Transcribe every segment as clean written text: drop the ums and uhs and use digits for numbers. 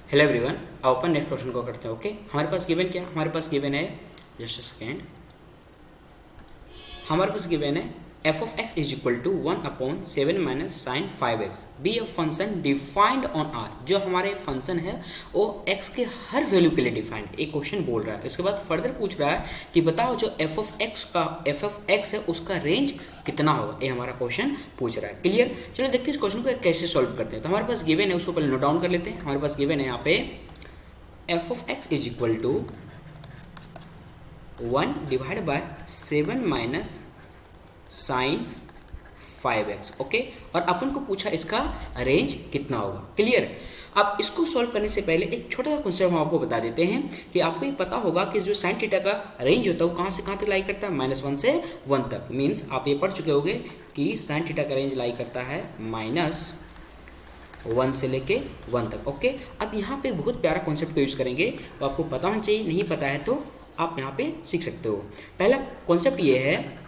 Hello everyone, अपन next question को करते हैं। ओके, हमारे पास गिवन क्या, हमारे पास गिवन है, जस्ट अ सेकेंड, हमारे पास गिवन है F of X is equal to 1/7 minus sine 5x be a function defined on R. जो हमारे फंक्शन है वो x के हर वैल्यू के लिए डिफाइंड एक क्वेश्चन बोल रहा है। इसके बाद फर्दर पूछ रहा है कि बताओ जो एफ ऑफ एक्स है उसका रेंज कितना होगा। ये हमारा क्वेश्चन पूछ रहा है। क्लियर? चलो देखते हैं इस क्वेश्चन को कैसे सॉल्व करते हैं। तो हमारे पास गिवन है, उसको पहले नोट डाउन कर लेते हैं। हमारे पास गिवन है यहाँ पे F of X is equal to 1/7 minus sine 5x। Okay, और अपन को पूछा इसका रेंज कितना होगा। क्लियर? अब इसको सॉल्व करने से पहले एक छोटा सा कॉन्सेप्ट हम आपको बता देते हैं कि आपको ये पता होगा कि जो साइन थीटा का रेंज होता है वो कहाँ से कहाँ तक लाई करता है, -1 से 1 तक। मीन्स आप ये पढ़ चुके होंगे कि साइन थीटा का रेंज लाई करता है -1 से लेके 1 तक। ओके, अब यहाँ पे बहुत प्यारा कॉन्सेप्ट को यूज़ करेंगे, वो आपको पता होना चाहिए। नहीं पता है तो आप यहाँ पे सीख सकते हो। पहला कॉन्सेप्ट ये है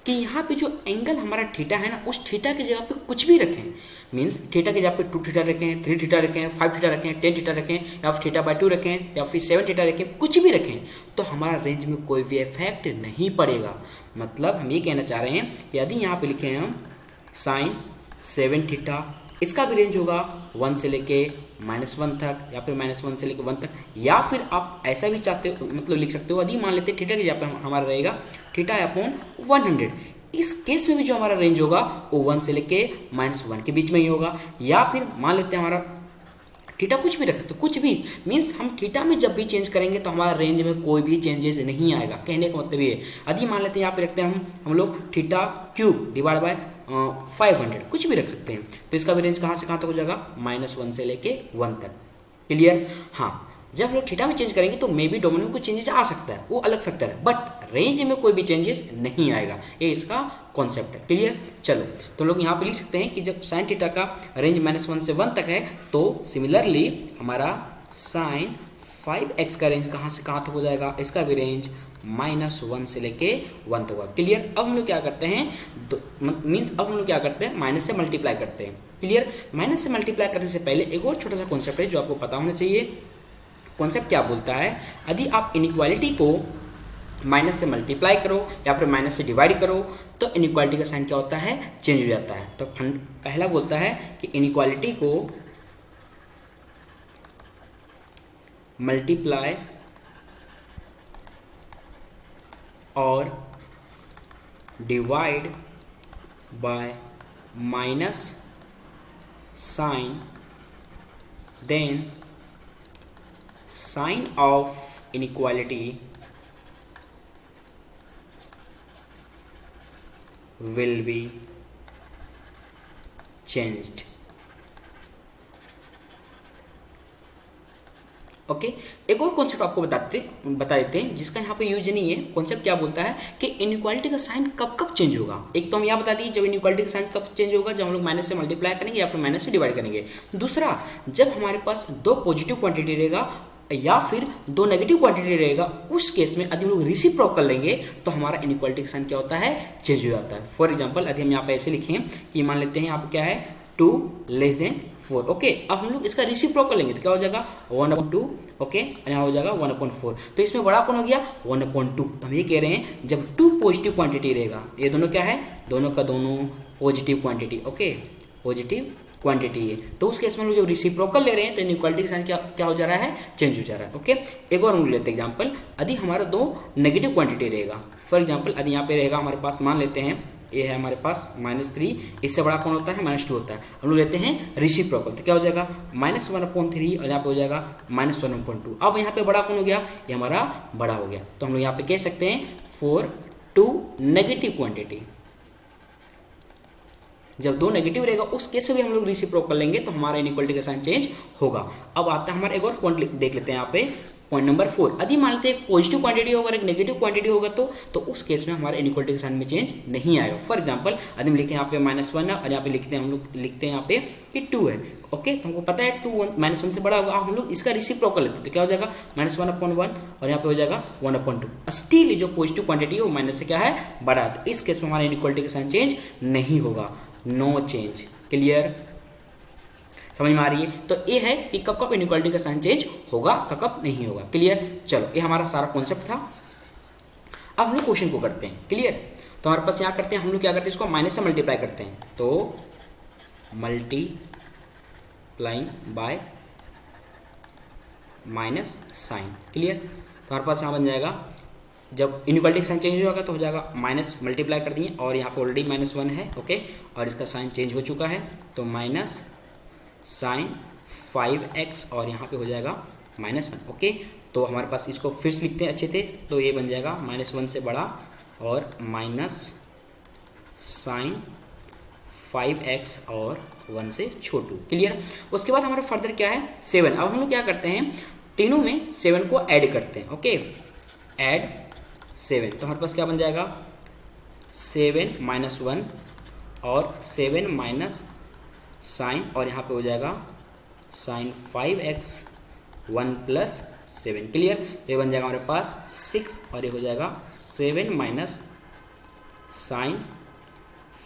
कि यहाँ पे जो एंगल हमारा थीटा है ना, उस थीटा की जगह पे कुछ भी रखें। मीन्स थीटा की जगह पे 2 थीटा रखें, 3 थीटा रखें, 5 थीटा रखें, 10 थीटा रखें, या फिर थीटा/2 रखें, या फिर 7 थीटा रखें, कुछ भी रखें तो हमारा रेंज में कोई भी इफेक्ट नहीं पड़ेगा। मतलब हम ये कहना चाह रहे हैं कि यदि यहाँ पे लिखे हैं हम साइन 7 थीटा, इसका भी रेंज होगा 1 से लेके -1 तक, या फिर -1 से लेके 1 तक, या फिर आप ऐसा भी चाहते हो, मतलब लिख सकते हो। यदि मान लेते हैं थीटा की जगह पे हमारा रहेगा थीटा अपॉन 100। इस केस में भी जो हमारा रेंज होगा वो 1 से लेके -1 के बीच में ही होगा। या फिर मान लेते हैं हमारा थीटा कुछ भी रख सकते हो, कुछ भी। मीन्स हम थीटा में जब भी चेंज करेंगे तो हमारा रेंज में कोई भी चेंजेस नहीं आएगा। कहने का मतलब ये है, यदि मान लेते हैं यहाँ पे रखते हैं हम लोग थीटा क्यूब डिवाइड बाय 500, कुछ भी रख सकते हैं, तो इसका भी रेंज कहाँ से कहाँ तक हो जाएगा, -1 से लेके 1 तक। क्लियर? हाँ, जब हम लोग थीटा में चेंज करेंगे तो मे बी डोमेन में कुछ चेंजेस आ सकता है, वो अलग फैक्टर है, बट रेंज में कोई भी चेंजेस नहीं आएगा। ये इसका कॉन्सेप्ट है। क्लियर? चलो, तो हम लोग यहाँ पे लिख सकते हैं कि जब साइन थीटा का रेंज -1 से 1 तक है तो सिमिलरली हमारा साइन 5x का रेंज कहाँ से कहाँ तक हो जाएगा, इसका भी रेंज -1 से लेके 1 तक होगा। क्लियर? अब हम लोग क्या करते हैं, मीन्स अब हम लोग क्या करते हैं, माइनस से मल्टीप्लाई करते हैं। क्लियर? माइनस से मल्टीप्लाई करने से पहले एक और छोटा सा कॉन्सेप्ट है जो आपको पता होना चाहिए। कॉन्सेप्ट क्या बोलता है, यदि आप इनइक्वालिटी को माइनस से मल्टीप्लाई करो या फिर माइनस से डिवाइड करो तो इनइक्वालिटी का साइन क्या होता है, चेंज हो जाता है। तो पहला बोलता है कि इनइक्वालिटी को मल्टीप्लाई और divide by minus sine, then sign of inequality will be changed। Okay, एक और कॉन्सेप्ट आपको बता देते हैं जिसका यहाँ पे यूज नहीं है। कॉन्सेप्ट क्या बोलता है कि इनइक्वालिटी का साइन कब कब चेंज होगा। एक तो हम यहाँ बता दिए जब इनइक्वालिटी का साइन कब चेंज होगा, जब हम लोग माइनस से मल्टीप्लाई करेंगे या फिर माइनस से डिवाइड करेंगे। दूसरा, जब हमारे पास 2 पॉजिटिव क्वांटिटी रहेगा या फिर 2 नेगेटिव क्वांटिटी रहेगा, उस केस में यदि हम लोग रेसिप्रोकल कर लेंगे तो हमारा इनइक्वालिटी का साइन क्या होता है, चेंज हो जाता है। फॉर एग्जांपल यदि हम यहाँ पे ऐसे लिखें कि मान लेते हैं यहाँ पे क्या है 2 < 4। ओके, अब हम लोग इसका रेसिप्रोकल लेंगे तो क्या हो जाएगा 1/2। ओके, यहाँ हो जाएगा 1/4। तो इसमें बड़ा कौन हो गया 1/2। तो हम ये कह रहे हैं जब 2 पॉजिटिव क्वांटिटी रहेगा, ये दोनों क्या है, दोनों का दोनों positive quantity. Okay, positive quantity है, तो उस केस में हम लोग जो रेसिप्रोकल ले रहे हैं तो इनइक्वालिटी का साइन क्या हो जा रहा है, चेंज हो जा रहा है। ओके, एक और हम लेते हैं एग्जांपल, यदि हमारा 2 नेगेटिव क्वांटिटी रहेगा। फॉर एग्जांपल यदि यहाँ पे रहेगा हमारे पास, मान लेते हैं ये है हमारे पास -3, इससे बड़ा कौन होता है -2 होता है। हम लोग लेते हैं रेसिप्रोकल, तो क्या हो जाएगा -1/3 और यहाँ पे हो जाएगा -1/2। अब यहाँ पे बड़ा कौन हो गया, ये हमारा बड़ा हो गया। तो हम लोग यहाँ पे कह सकते हैं फॉर 2 नेगेटिव क्वांटिटी, जब 2 नेगेटिव रहेगा उस केस में भी हम लोग रेसिप्रोकल लेंगे तो हमारा इनइक्वालिटी का साइन चेंज होगा। अब आता है हमारा एक और पॉइंट देख लेते हैं यहाँ पे, पॉइंट नंबर 4। यदि मान लेते हैं एक पॉजिटिव क्वांटिटी होगा और एक नेगेटिव क्वांटिटी होगा तो उस केस में हमारे इनइक्वालिटी के साइन में चेंज नहीं आएगा। फॉर एग्जांपल यदि हम लिखें यहाँ पे -1 है और यहाँ पे लिखते हैं हम लोग लिखते हैं यहाँ पे कि 2 है। ओके, तो हमको पता है 2 -1 से बड़ा होगा, हम लोग इसका रेसिप्रोकल लेते हैं तो क्या हो जाएगा -1/1 और यहाँ पे हो जाएगा 1/2। स्टिल जो पॉजिटिव क्वांटिटी है वो माइनस से क्या है, बड़ा। तो इस केस में हमारा इनइक्वालिटी का साइन चेंज नहीं होगा, नो चेंज। क्लियर? समझ में आ रही है? तो ये है कि कब कब इनइक्वालिटी का साइन चेंज होगा, कब कब नहीं होगा। क्लियर? चलो ये हमारा सारा कॉन्सेप्ट था। अब हम लोग क्वेश्चन को करते हैं। क्लियर? तो हमारे पास यहाँ करते हैं, हम लोग क्या करते हैं, इसको माइनस से मल्टीप्लाई करते हैं, तो multiplying by minus sine. Clear? तो हमारे पास यहाँ बन जाएगा, जब इनइक्वालिटी का साइन चेंज हो जाएगा तो हो जाएगा माइनस मल्टीप्लाई कर दिए, और यहाँ पे ऑलरेडी -1 है, ओके, और इसका साइन चेंज हो चुका है, तो माइनस साइन 5x और यहाँ पे हो जाएगा -1, ओके। तो हमारे पास इसको फिर से लिखते हैं अच्छे से, तो ये बन जाएगा -1 से बड़ा और माइनस साइन 5x और 1 से छोटू। क्लियर? उसके बाद हमारा फर्दर क्या है, 7। अब हम लोग क्या करते हैं, तीनों में 7 को ऐड करते हैं, ओके, ऐड 7। तो हमारे पास क्या बन जाएगा, 7 - 1 और 7 माइनस साइन, और यहाँ पे हो जाएगा साइन 5x 1 + 7। क्लियर? तो ये बन जाएगा हमारे पास 6, और ये हो जाएगा 7 माइनस साइन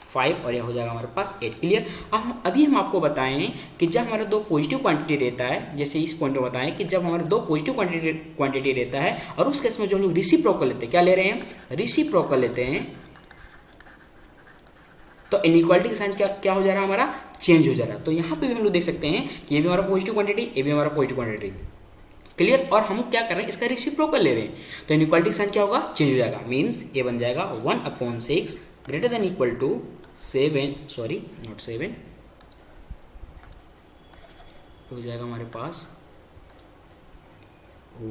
5, और यह हो जाएगा हमारे पास 8। क्लियर? अब अभी हम आपको बताएं कि जब हमारा दो पॉजिटिव क्वांटिटी रहता है, जैसे इस पॉइंट में बताएं कि जब हमारा दो पॉजिटिव क्वांटिटी रहता है, और उस केस में जो हम लोग रेसिप्रोकल लेते हैं, क्या ले रहे हैं, रेसिप्रोकल लेते हैं, तो इनइक्वालिटी का साइन क्या हो जा रहा है, हमारा चेंज हो जा रहा है। तो यहाँ पे भी हम लोग देख सकते हैं कि ये भी हमारा पॉजिटिव क्वांटिटी, ये भी हमारा पॉजिटिव क्वांटिटी। क्लियर? और हम क्या कर रहे हैं, इसका रेसिप्रोकल ले रहे हैं, तो इनइक्वालिटी का साइन क्या होगा, चेंज हो जाएगा। मीन्स ये बन जाएगा 1/6 greater than equal to 7, sorry not 7, तो हो जाएगा हमारे पास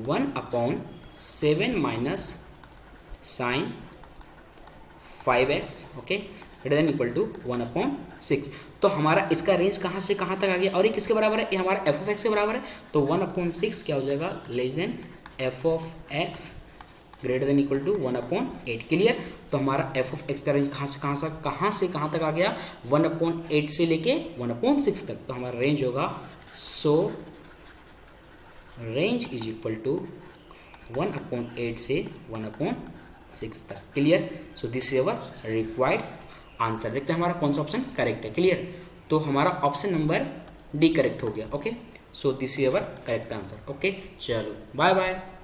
1/7 minus sine 5x, okay, greater than equal to 1/6। तो हमारा इसका रेंज कहाँ से कहाँ तक आ गया, और ये किसके बराबर है, ये हमारा f(x) के बराबर है, तो 1/6 क्या हो जाएगा, less than f(x) greater than equal to 1/8। Clear? तो हमारा f(x) का रेंज कहाँ से कहाँ तक आ गया, 1/8 से लेके 1/6 तक। तो हमारा रेंज होगा, so range is equal to 1/8 से 1/6 तक। Clear? So this is our required answer. देखते हैं हमारा कौन सा ऑप्शन करेक्ट है। क्लियर? तो हमारा ऑप्शन नंबर डी करेक्ट हो गया, okay. So this is our correct answer, okay. चलो बाय बाय।